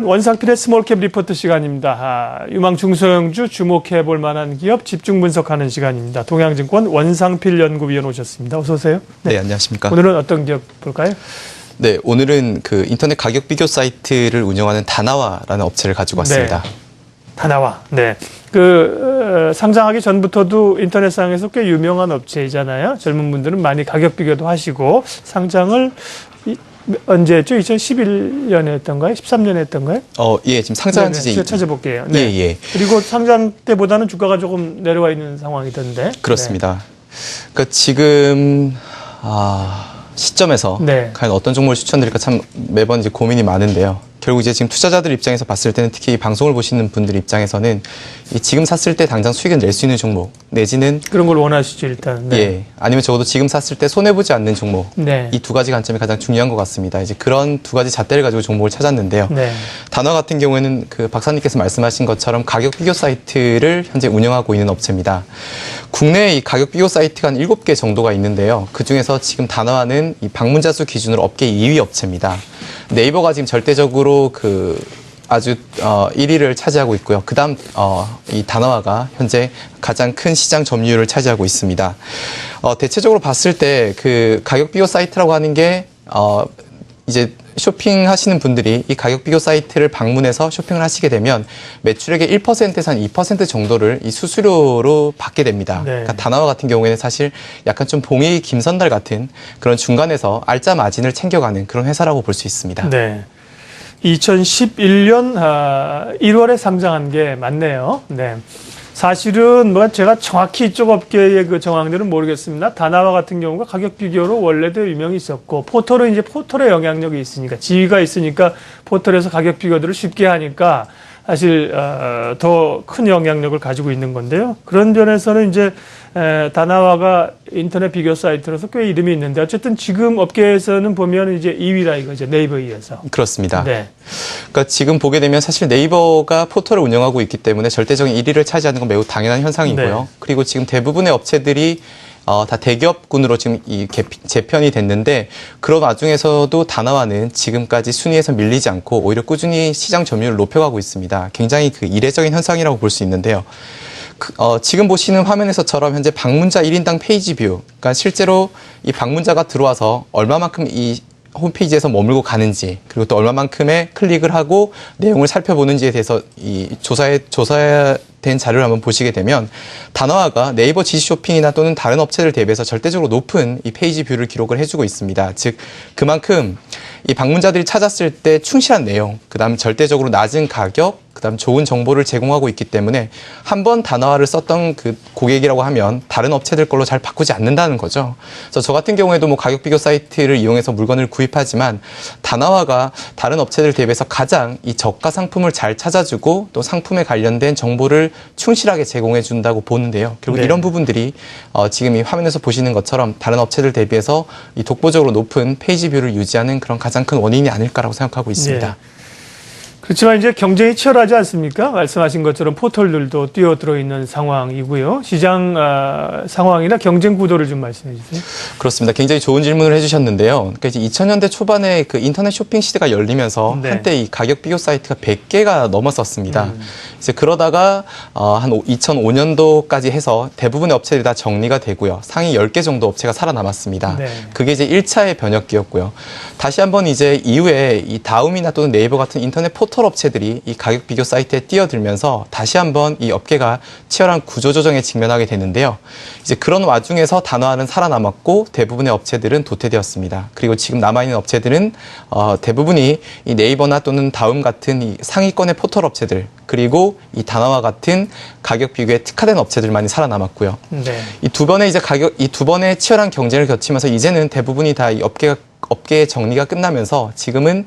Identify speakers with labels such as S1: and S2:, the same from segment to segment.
S1: 원상필의 스몰캡 리포트 시간입니다. 유망 중소형주 주목해볼 만한 기업 집중 분석하는 시간입니다. 동양증권 원상필 연구위원 오셨습니다. 어서 오세요.
S2: 네, 안녕하십니까.
S1: 오늘은 어떤 기업 볼까요?
S2: 네, 오늘은 그 인터넷 가격 비교 사이트를 운영하는 다나와라는 업체를 가지고 왔습니다.
S1: 네. 다나와. 네. 상장하기 전부터도 인터넷상에서 꽤 유명한 업체이잖아요. 젊은 분들은 많이 가격 비교도 하시고 상장을 언제죠? 2011년에 했던가요? 13년에 했던가요?
S2: 예, 지금 상장한 지
S1: 제가 찾아볼게요.
S2: 네. 예.
S1: 그리고 상장 때보다는 주가가 조금 내려와 있는 상황이던데.
S2: 그렇습니다. 그러니까 지금 시점에서 과연 어떤 종목을 추천드릴까 참 매번 이제 고민이 많은데요. 결국 이제 지금 투자자들 입장에서 봤을 때는 특히 방송을 보시는 분들 입장에서는 지금 샀을 때 당장 수익을 낼 수 있는 종목 내지는
S1: 그런 걸 원하시죠 일단. 네.
S2: 예, 아니면 적어도 지금 샀을 때 손해 보지 않는 종목.
S1: 네.
S2: 이 두 가지 관점이 가장 중요한 것 같습니다. 이제 그런 두 가지 잣대를 가지고 종목을 찾았는데요.
S1: 네.
S2: 다나와 같은 경우에는 그 박사님께서 말씀하신 것처럼 가격 비교 사이트를 현재 운영하고 있는 업체입니다. 국내에 이 가격 비교 사이트가 한 7개 정도가 있는데요. 그 중에서 지금 다나와는 이 방문자 수 기준으로 업계 2위 업체입니다. 네이버가 지금 절대적으로 아주 1위를 차지하고 있고요. 그다음 이 다나와가 현재 가장 큰 시장 점유율을 차지하고 있습니다. 대체적으로 봤을 때 그 가격 비교 사이트라고 하는 게 이제 쇼핑하시는 분들이 이 가격 비교 사이트를 방문해서 쇼핑을 하시게 되면 매출액의 1%에서 한 2% 정도를 이 수수료로 받게 됩니다.
S1: 네.
S2: 그러니까 다나와 같은 경우에는 사실 약간 좀 봉이 김선달 같은 그런 중간에서 알짜 마진을 챙겨가는 그런 회사라고 볼 수 있습니다.
S1: 네. 2011년 1월에 상장한 게 맞네요. 네. 사실은 제가 정확히 이쪽 업계의 그 정황들은 모르겠습니다. 다나와 같은 경우가 가격 비교로 원래도 유명히 있었고 포털은 이제 포털의 영향력이 있으니까 지위가 있으니까 포털에서 가격 비교들을 쉽게 하니까 사실 더 큰 영향력을 가지고 있는 건데요. 그런 면에서는 이제 다나와가 인터넷 비교 사이트로서 꽤 이름이 있는데 어쨌든 지금 업계에서는 보면 이제 2위라 이거죠. 네이버에 이어서.
S2: 그렇습니다.
S1: 네.
S2: 그러니까 지금 보게 되면 사실 네이버가 포털을 운영하고 있기 때문에 절대적인 1위를 차지하는 건 매우 당연한 현상이고요.
S1: 네.
S2: 그리고 지금 대부분의 업체들이 다 대기업군으로 지금 재편이 됐는데 그런 와중에서도 다나와는 지금까지 순위에서 밀리지 않고 오히려 꾸준히 시장 점유율을 높여가고 있습니다. 굉장히 이례적인 현상이라고 볼 수 있는데요. 지금 보시는 화면에서처럼 현재 방문자 1인당 페이지 뷰, 그러니까 실제로 이 방문자가 들어와서 얼마만큼 이 홈페이지에서 머물고 가는지 그리고 또 얼마만큼의 클릭을 하고 내용을 살펴보는지에 대해서 이 조사된 자료를 한번 보시게 되면 다나와가 네이버 지시쇼핑이나 또는 다른 업체들 대비해서 절대적으로 높은 이 페이지 뷰를 기록을 해주고 있습니다. 즉 그만큼 이 방문자들이 찾았을 때 충실한 내용, 그다음 절대적으로 낮은 가격, 그다음 좋은 정보를 제공하고 있기 때문에 한번 다나와를 썼던 그 고객이라고 하면 다른 업체들 걸로 잘 바꾸지 않는다는 거죠. 그래서 저 같은 경우에도 가격 비교 사이트를 이용해서 물건을 구입하지만 다나와가 다른 업체들 대비해서 가장 이 저가 상품을 잘 찾아주고 또 상품에 관련된 정보를 충실하게 제공해 준다고 보는데요. 결국 이런 부분들이 지금 이 화면에서 보시는 것처럼 다른 업체들 대비해서 이 독보적으로 높은 페이지 뷰를 유지하는 그런 가장 큰 원인이 아닐까라고 생각하고 있습니다.
S1: 네. 그렇지만 이제 경쟁이 치열하지 않습니까? 말씀하신 것처럼 포털들도 뛰어들어 있는 상황이고요. 시장 상황이나 경쟁 구도를 좀 말씀해 주세요.
S2: 그렇습니다. 굉장히 좋은 질문을 해주셨는데요. 그러니까 이제 2000년대 초반에 그 인터넷 쇼핑 시대가 열리면서 한때 이 가격 비교 사이트가 100개가 넘었었습니다. 이제 그러다가 한 2005년도까지 해서 대부분의 업체들이 다 정리가 되고요. 상위 10개 정도 업체가 살아남았습니다.
S1: 네.
S2: 그게 이제 1차의 변혁기였고요. 다시 한번 이제 이후에 이 다음이나 또는 네이버 같은 인터넷 포털 업체들이 이 가격 비교 사이트에 뛰어들면서 다시 한번 이 업계가 치열한 구조조정에 직면하게 되는데요. 이제 그런 와중에서 다나와는 살아남았고 대부분의 업체들은 도태되었습니다. 그리고 지금 남아있는 업체들은 대부분이 이 네이버나 또는 다음 같은 이 상위권의 포털 업체들 그리고 이 다나와 같은 가격 비교에 특화된 업체들만이 살아남았고요.
S1: 네.
S2: 이 두 번의 치열한 경쟁을 거치면서 이제는 대부분이 다 이 업계의 정리가 끝나면서 지금은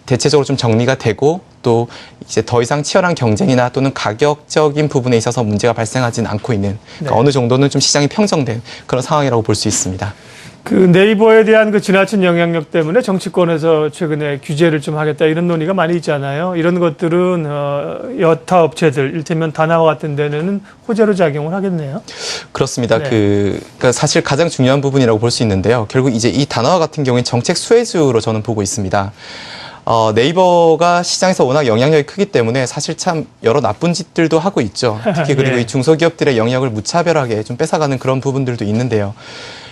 S2: 대체적으로 좀 정리가 되고 또 이제 더 이상 치열한 경쟁이나 또는 가격적인 부분에 있어서 문제가 발생하지는 않고 있는 그러니까 어느 정도는 좀 시장이 평정된 그런 상황이라고 볼 수 있습니다.
S1: 그 네이버에 대한 그 지나친 영향력 때문에 정치권에서 최근에 규제를 좀 하겠다 이런 논의가 많이 있잖아요. 이런 것들은 여타 업체들, 일테면 다나와 같은 데는 호재로 작용을 하겠네요.
S2: 그렇습니다.
S1: 네.
S2: 그러니까 사실 가장 중요한 부분이라고 볼 수 있는데요. 결국 이제 이 다나와 같은 경우에 정책 수혜주로 저는 보고 있습니다. 네이버가 시장에서 워낙 영향력이 크기 때문에 사실 참 여러 나쁜 짓들도 하고 있죠. 특히 그리고
S1: 예.
S2: 이 중소기업들의 영역을 무차별하게 좀 뺏어가는 그런 부분들도 있는데요.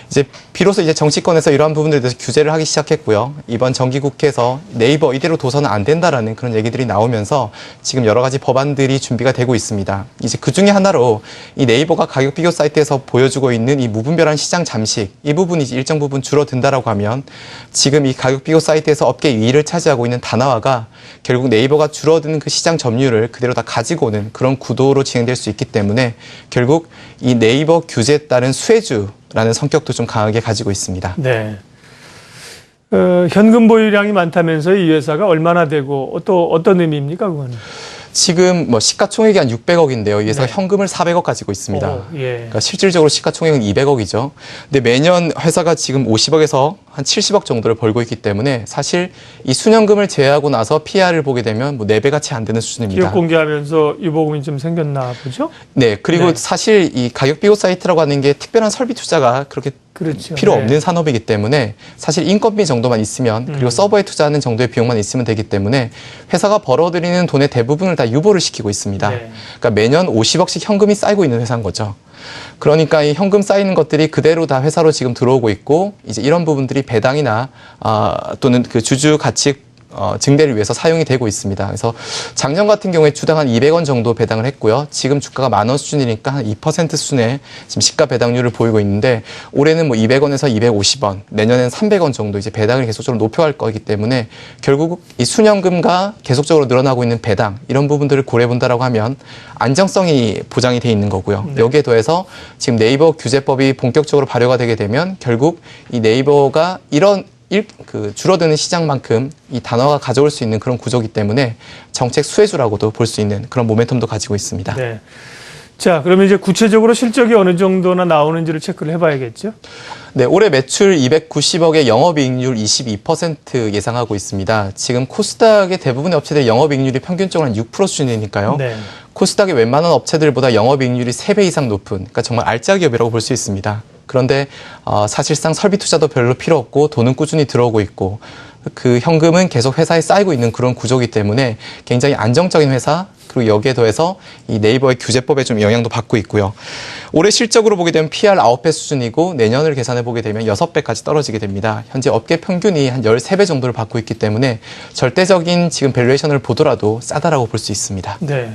S2: 이제 비로소 이제 정치권에서 이러한 부분들에 대해서 규제를 하기 시작했고요. 이번 정기국회에서 네이버 이대로 둬서는 안 된다라는 그런 얘기들이 나오면서 지금 여러 가지 법안들이 준비가 되고 있습니다. 이제 그 중에 하나로 이 네이버가 가격 비교 사이트에서 보여주고 있는 이 무분별한 시장 잠식, 이 부분이 이제 일정 부분 줄어든다라고 하면 지금 이 가격 비교 사이트에서 업계 2위를 차지하고 있는 다나와가 결국 네이버가 줄어드는 그 시장 점유율을 그대로 다 가지고 오는 그런 구도로 진행될 수 있기 때문에 결국 이 네이버 규제에 따른 수혜주라는 성격도 좀 강하게 가지고 있습니다.
S1: 네. 현금 보유량이 많다면서 이 회사가 얼마나 되고 또 어떤 의미입니까, 그거는?
S2: 지금 뭐 시가총액이 한 600억인데요. 이 회사가
S1: 네.
S2: 현금을 400억 가지고 있습니다.
S1: 예.
S2: 그러니까 실질적으로 시가총액은 200억이죠. 근데 매년 회사가 지금 50억에서 한 70억 정도를 벌고 있기 때문에 사실 이 순현금을 제외하고 나서 PR을 보게 되면 뭐 4배가 채 안 되는 수준입니다.
S1: 기업 공개하면서 유보금이 좀 생겼나 보죠?
S2: 네. 그리고
S1: 네.
S2: 사실 이 가격 비교 사이트라고 하는 게 특별한 설비 투자가 그렇게
S1: 그렇죠.
S2: 필요
S1: 네.
S2: 없는 산업이기 때문에 사실 인건비 정도만 있으면 그리고 서버에 투자하는 정도의 비용만 있으면 되기 때문에 회사가 벌어들이는 돈의 대부분을 다 유보를 시키고 있습니다.
S1: 네.
S2: 그러니까 매년 50억씩 현금이 쌓이고 있는 회사인 거죠. 그러니까 이 현금 쌓이는 것들이 그대로 다 회사로 지금 들어오고 있고 이제 이런 부분들이 배당이나 또는 그 주주 가치 증대를 위해서 사용이 되고 있습니다. 그래서 작년 같은 경우에 주당 한 200원 정도 배당을 했고요. 지금 주가가 10,000원 수준이니까 한 2% 수준의 지금 시가 배당률을 보이고 있는데 올해는 뭐 200원에서 250원, 내년에는 300원 정도 이제 배당을 계속적으로 높여갈 거기 때문에 결국 이 순현금과 계속적으로 늘어나고 있는 배당 이런 부분들을 고려해 본다라고 하면 안정성이 보장이 돼 있는 거고요.
S1: 네.
S2: 여기에 더해서 지금 네이버 규제법이 본격적으로 발효가 되게 되면 결국 이 네이버가 이런 줄어드는 시장만큼 이 단어가 가져올 수 있는 그런 구조이기 때문에 정책 수혜주라고도 볼 수 있는 그런 모멘텀도 가지고 있습니다.
S1: 네. 자, 그러면 이제 구체적으로 실적이 어느 정도나 나오는지를 체크를 해봐야겠죠?
S2: 네, 올해 매출 290억에 영업이익률 22% 예상하고 있습니다. 지금 코스닥의 대부분의 업체들의 영업이익률이 평균적으로 한 6% 수준이니까요.
S1: 네.
S2: 코스닥의 웬만한 업체들보다 영업이익률이 3배 이상 높은, 그러니까 정말 알짜 기업이라고 볼 수 있습니다. 그런데 사실상 설비 투자도 별로 필요 없고 돈은 꾸준히 들어오고 있고 그 현금은 계속 회사에 쌓이고 있는 그런 구조이기 때문에 굉장히 안정적인 회사, 그리고 여기에 더해서 이 네이버의 규제법에 좀 영향도 받고 있고요. 올해 실적으로 보게 되면 PR 9배 수준이고 내년을 계산해 보게 되면 6배까지 떨어지게 됩니다. 현재 업계 평균이 한 13배 정도를 받고 있기 때문에 절대적인 지금 밸류에이션을 보더라도 싸다라고 볼 수 있습니다.
S1: 네.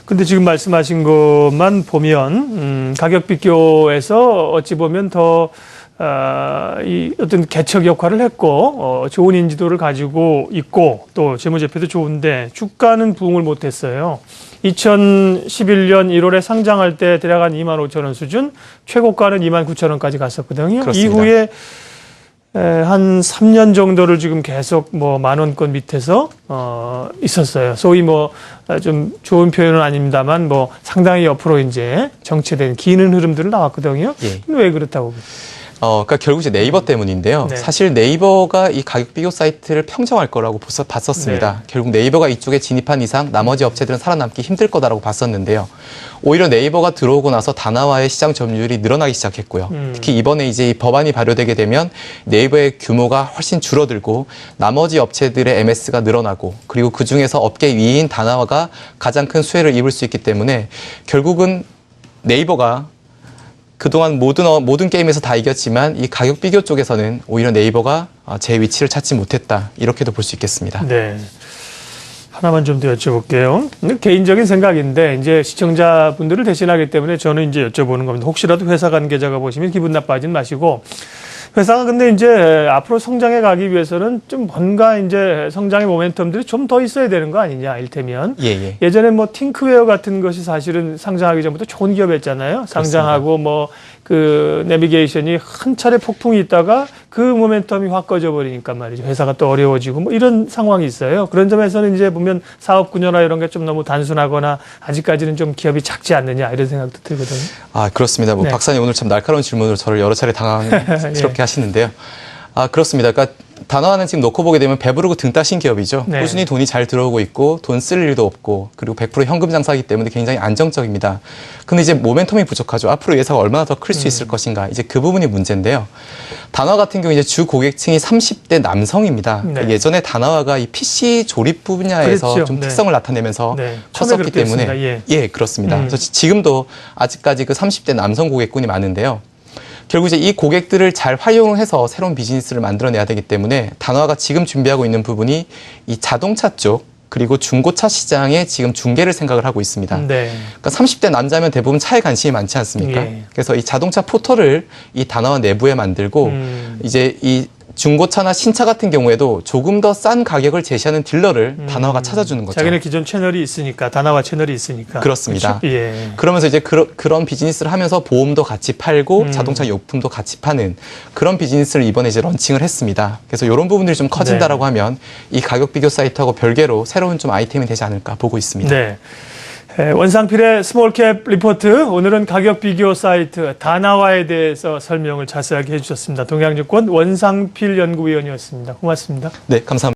S1: 근데 지금 말씀하신 것만 보면 가격 비교에서 어찌 보면 더 이 어떤 개척 역할을 했고 좋은 인지도를 가지고 있고 또 재무제표도 좋은데 주가는 부응을 못했어요. 2011년 1월에 상장할 때 대략 한 25,000원 수준, 최고가는 29,000원까지 갔었거든요.
S2: 그렇습니다.
S1: 이후에 한 3년 정도를 지금 계속 뭐 10,000원권 밑에서 있었어요. 소위 뭐 좀 좋은 표현은 아닙니다만 뭐 상당히 옆으로 이제 정체된 기는 흐름들을 나왔거든요.
S2: 예.
S1: 왜 그렇다고?
S2: 그러니까 결국 이제 네이버 때문인데요.
S1: 네.
S2: 사실 네이버가 이 가격 비교 사이트를 평정할 거라고 봤었습니다.
S1: 네.
S2: 결국 네이버가 이쪽에 진입한 이상 나머지 업체들은 살아남기 힘들 거다라고 봤었는데요. 오히려 네이버가 들어오고 나서 다나와의 시장 점유율이 늘어나기 시작했고요. 특히 이번에 이제 이 법안이 발효되게 되면 네이버의 규모가 훨씬 줄어들고 나머지 업체들의 MS가 늘어나고 그리고 그 중에서 업계 2위인 다나와가 가장 큰 수혜를 입을 수 있기 때문에 결국은 네이버가 그동안 모든 게임에서 다 이겼지만 이 가격 비교 쪽에서는 오히려 네이버가 제 위치를 찾지 못했다. 이렇게도 볼 수 있겠습니다.
S1: 네. 하나만 좀 더 여쭤볼게요. 개인적인 생각인데 이제 시청자분들을 대신하기 때문에 저는 이제 여쭤보는 겁니다. 혹시라도 회사 관계자가 보시면 기분 나빠하진 마시고 회사가 근데 이제 앞으로 성장해 가기 위해서는 좀 뭔가 이제 성장의 모멘텀들이 좀 더 있어야 되는 거 아니냐, 일테면.
S2: 예.
S1: 예전에 뭐 팅크웨어 같은 것이 사실은 상장하기 전부터 좋은 기업이었잖아요. 상장하고 뭐 그 내비게이션이 한 차례 폭풍이 있다가 그 모멘텀이 확 꺼져버리니까 말이죠. 회사가 또 어려워지고 뭐 이런 상황이 있어요. 그런 점에서는 이제 보면 사업 구조나 이런 게 좀 너무 단순하거나 아직까지는 좀 기업이 작지 않느냐 이런 생각도 들거든요.
S2: 그렇습니다.
S1: 네.
S2: 박사님 오늘 참 날카로운 질문으로 저를 여러 차례 당황스럽게 하시는데요. 아, 그렇습니다. 그러니까 다나와는 지금 놓고 보게 되면 배부르고 등 따신 기업이죠.
S1: 네.
S2: 꾸준히 돈이 잘 들어오고 있고 돈 쓸 일도 없고 그리고 100% 현금 장사이기 때문에 굉장히 안정적입니다. 근데 이제 모멘텀이 부족하죠. 앞으로 회사가 얼마나 더 클 수 있을 것인가. 이제 그 부분이 문제인데요. 다나와 같은 경우 이제 주 고객층이 30대 남성입니다.
S1: 네.
S2: 그러니까 예전에 다나와가 이 PC 조립 분야에서
S1: 그랬죠.
S2: 좀
S1: 네.
S2: 특성을 나타내면서
S1: 네. 처음에
S2: 컸었기
S1: 그렇게
S2: 때문에
S1: 했습니다.
S2: 예, 그렇습니다. 그래서 지금도 아직까지 그 30대 남성 고객군이 많은데요. 결국 이제 이 고객들을 잘 활용해서 새로운 비즈니스를 만들어내야 되기 때문에 다나와가 지금 준비하고 있는 부분이 이 자동차 쪽 그리고 중고차 시장에 지금 중개를 생각을 하고 있습니다.
S1: 네.
S2: 그러니까 30대 남자면 대부분 차에 관심이 많지 않습니까?
S1: 예.
S2: 그래서 이 자동차 포털을 이 다나와 내부에 만들고 이제 이 중고차나 신차 같은 경우에도 조금 더 싼 가격을 제시하는 딜러를 다나와가 찾아주는 거죠.
S1: 자기네 기존 채널이 있으니까, 다나와 채널이 있으니까.
S2: 그렇습니다.
S1: 그렇죠? 예.
S2: 그러면서 이제 그런 비즈니스를 하면서 보험도 같이 팔고 자동차 용품도 같이 파는 그런 비즈니스를 이번에 이제 런칭을 했습니다. 그래서 이런 부분들이 좀 커진다라고 하면 이 가격 비교 사이트하고 별개로 새로운 좀 아이템이 되지 않을까 보고 있습니다.
S1: 네. 원상필의 스몰캡 리포트, 오늘은 가격 비교 사이트 다나와에 대해서 설명을 자세하게 해주셨습니다. 동양증권 원상필 연구위원이었습니다. 고맙습니다.
S2: 네, 감사합니다.